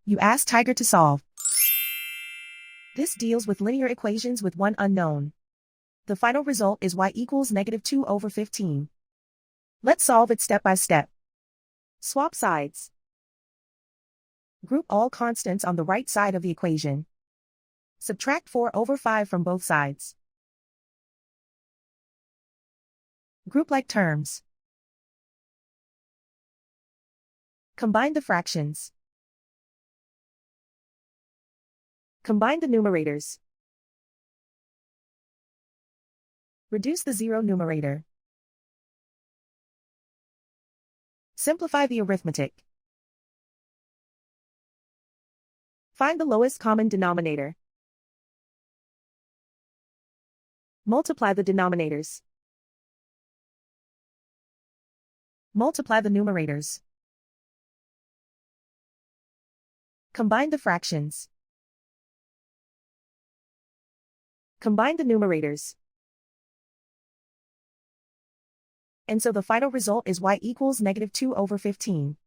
You ask Tiger to solve. This deals with linear equations with one unknown. The final result is y equals -2/15. Let's solve it step by step. Swap sides. Group all constants on the right side of the equation. Subtract 4/5 from both sides. Group like terms. Combine the fractions. Combine the numerators. Reduce the zero numerator. Simplify the arithmetic. Find the lowest common denominator. Multiply the denominators. Multiply the numerators. Combine the fractions. Combine the numerators. And so the final result is y equals -2/15.